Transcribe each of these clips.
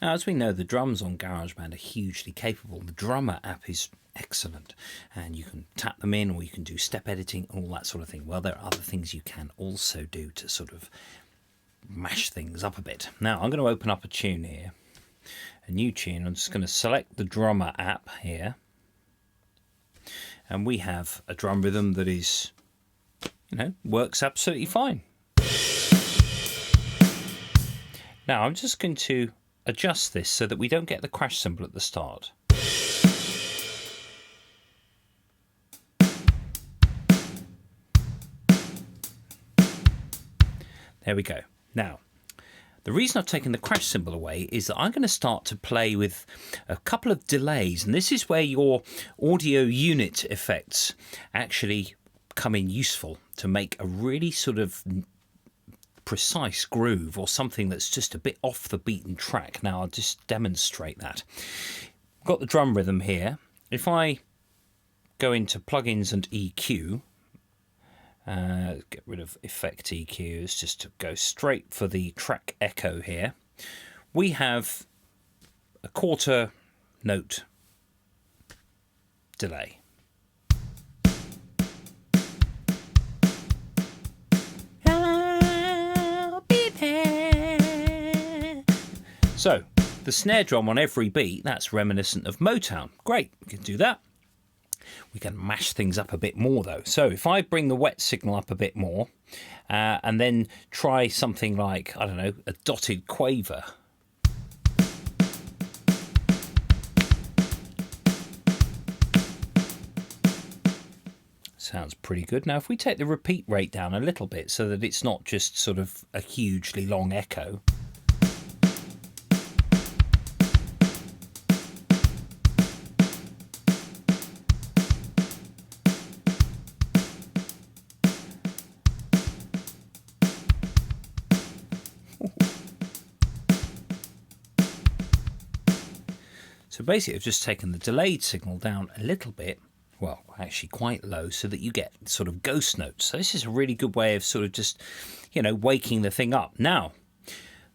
Now, as we know, the drums on GarageBand are hugely capable. The drummer app is excellent, and you can tap them in, or you can do step editing, all that sort of thing. Well, there are other things you can also do to sort of mash things up a bit. Now, I'm going to open up a tune here, a new tune. I'm just going to select the drummer app here, and we have a drum rhythm that is, works absolutely fine. Now, I'm just going to adjust this so that we don't get the crash cymbal at the start. There we go. Now, the reason I've taken the crash cymbal away is that I'm going to start to play with a couple of delays, and this is where your audio unit effects actually come in useful to make a really sort of precise groove, or something that's just a bit off the beaten track. Now, I'll just demonstrate that. Got the drum rhythm here. If I go into plugins and EQ, get rid of effect EQs just to go straight for the track echo here, we have a quarter note delay. So, the snare drum on every beat, that's reminiscent of Motown. Great, we can do that. We can mash things up a bit more though. So if I bring the wet signal up a bit more, and then try something like, I don't know, a dotted quaver. Sounds pretty good. Now if we take the repeat rate down a little bit so that it's not just sort of a hugely long echo. So basically I've just taken the delayed signal down a little bit, well, actually quite low, so that you get sort of ghost notes. So this is a really good way of sort of just, waking the thing up. Now,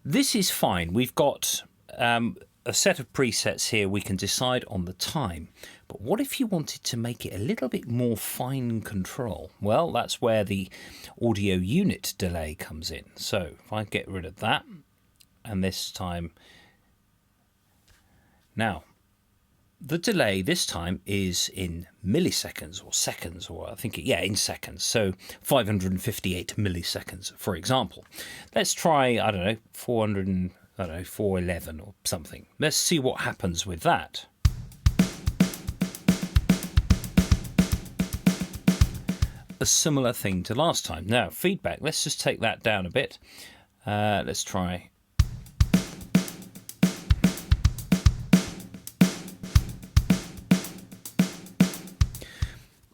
this is fine. We've got a set of presets here. We can decide on the time. But what if you wanted to make it a little bit more fine control? Well, that's where the audio unit delay comes in. So if I get rid of that, and this time, now, the delay this time is in milliseconds or seconds, or I think, in seconds. So 558 milliseconds, for example. Let's try, 411 or something. Let's see what happens with that. A similar thing to last time. Now, feedback, let's just take that down a bit. Let's try.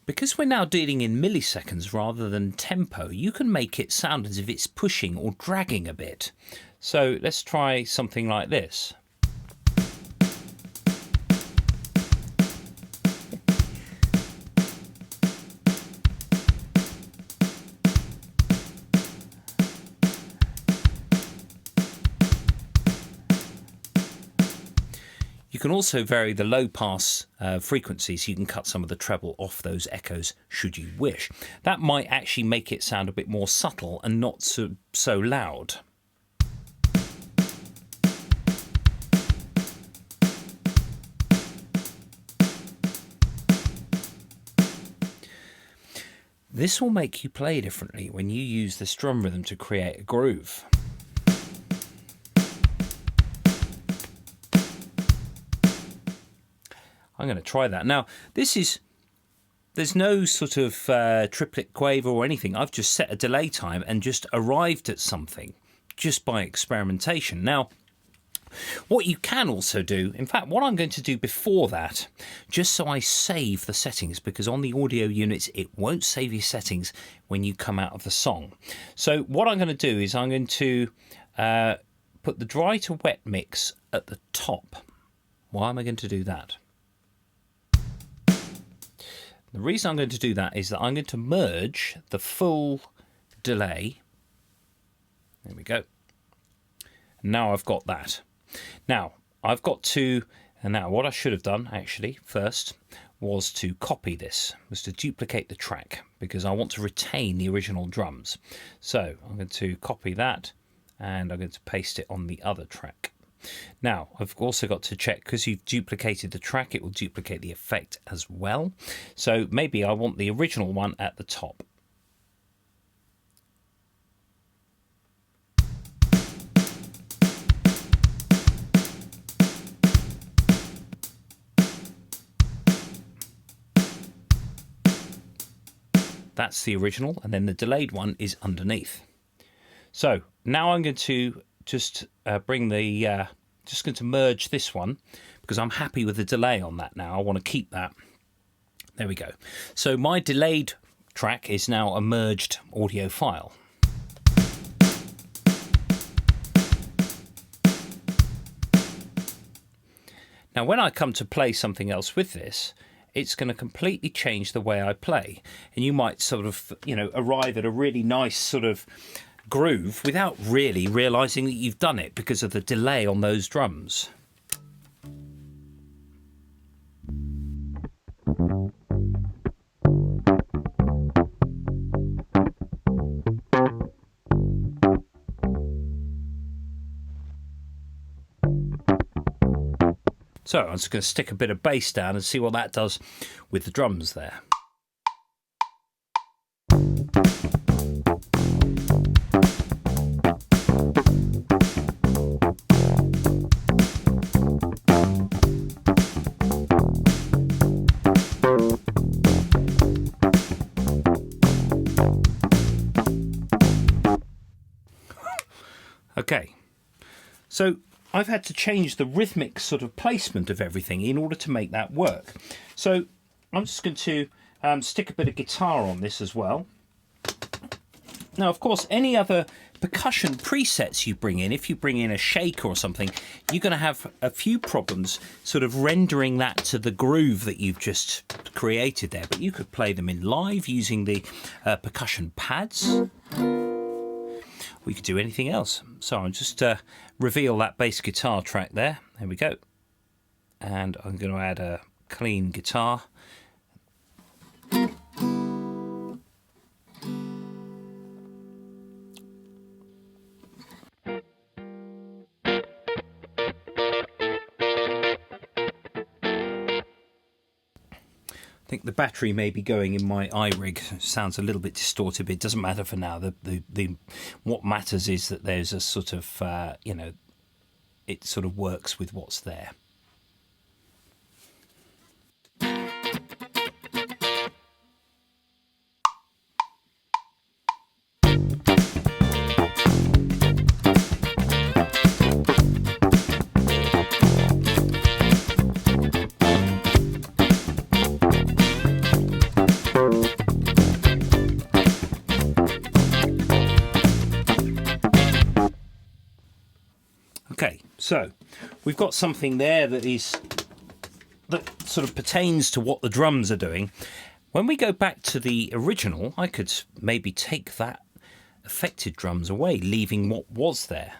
Because we're now dealing in milliseconds rather than tempo, you can make it sound as if it's pushing or dragging a bit. So let's try something like this. You can also vary the low pass frequencies. You can cut some of the treble off those echoes should you wish. That might actually make it sound a bit more subtle and not so loud. This will make you play differently when you use the strum rhythm to create a groove. I'm going to try that. Now, there's no sort of triplet quaver or anything. I've just set a delay time and just arrived at something just by experimentation. Now, what you can also do, in fact, what I'm going to do before that, just so I save the settings, because on the audio units, it won't save your settings when you come out of the song. So what I'm going to do is I'm going to put the dry to wet mix at the top. Why am I going to do that? The reason I'm going to do that is that I'm going to merge the full delay. There we go. Now I've got that. Now, I've got to, and now what I should have done actually first was to copy this, was to duplicate the track, because I want to retain the original drums. So I'm going to copy that and I'm going to paste it on the other track. Now I've also got to check, because you've duplicated the track, it will duplicate the effect as well. So maybe I want the original one at the top. That's the original, and then the delayed one is underneath. So now I'm going to just bring the, just going to merge this one, because I'm happy with the delay on that now. I want to keep that. There we go. So my delayed track is now a merged audio file. Now when I come to play something else with this, it's going to completely change the way I play. And you might sort of, arrive at a really nice sort of groove without really realizing that you've done it because of the delay on those drums. So I'm just going to stick a bit of bass down and see what that does with the drums there. Okay, so I've had to change the rhythmic sort of placement of everything in order to make that work. So I'm just going to stick a bit of guitar on this as well. Now, of course, any other percussion presets you bring in, if you bring in a shaker or something, you're going to have a few problems sort of rendering that to the groove that you've just created there. But you could play them in live using the percussion pads. We could do anything else. So I'll just reveal that bass guitar track there. There we go. And I'm going to add a clean guitar. I think the battery may be going in my iRig. Sounds a little bit distorted, but it doesn't matter for now. What matters is that there's a sort of, it sort of works with what's there. Okay, so we've got something there that sort of pertains to what the drums are doing. When we go back to the original, I could maybe take that affected drums away, leaving what was there.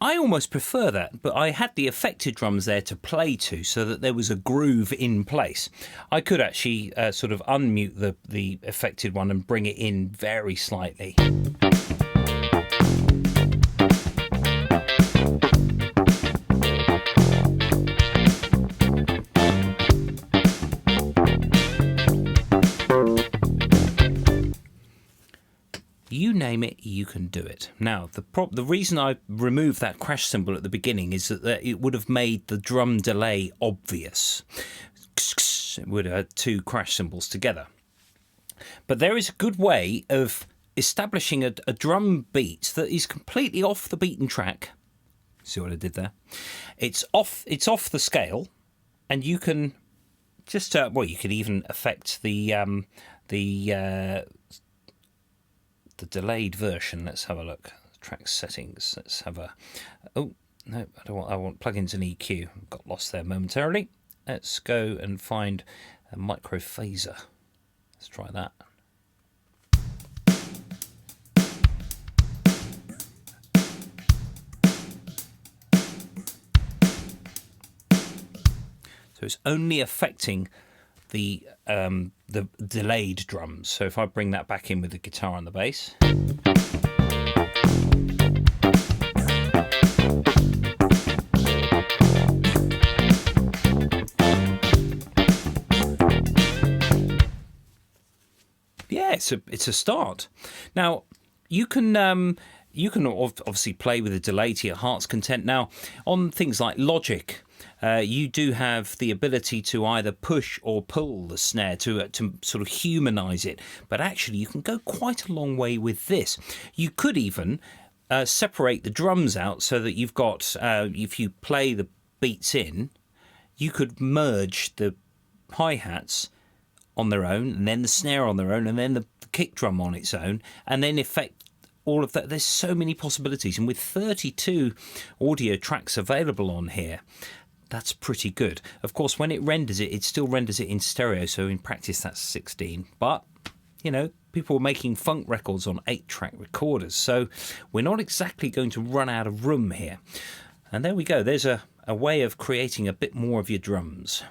I almost prefer that, but I had the affected drums there to play to so that there was a groove in place. I could actually sort of unmute the affected one and bring it in very slightly. You name it, you can do it. Now, the reason I removed that crash cymbal at the beginning is that it would have made the drum delay obvious. It would have had two crash cymbals together. But there is a good way of establishing a drum beat that is completely off the beaten track. See what I did there? It's off the scale, and you can just you could even affect the delayed version. Let's have a look. Track settings. Let's have a. Oh no, I don't want. I want plugins and EQ. Got lost there momentarily. Let's go and find a micro phaser. Let's try that. So it's only affecting the delayed drums. So if I bring that back in with the guitar and the bass. Yeah, it's a start. Now you can obviously play with a delay to your heart's content. Now on things like Logic, you do have the ability to either push or pull the snare to sort of humanize it. But actually, you can go quite a long way with this. You could even separate the drums out so that you've got, if you play the beats in, you could merge the hi-hats on their own, and then the snare on their own, and then the kick drum on its own, and then affect all of that. There's so many possibilities, and with 32 audio tracks available on here, that's pretty good. Of course, when it renders it, it still renders it in stereo, so in practice that's 16. But, you know, people are making funk records on 8-track recorders, so we're not exactly going to run out of room here. And there we go. There's a way of creating a bit more of your drums.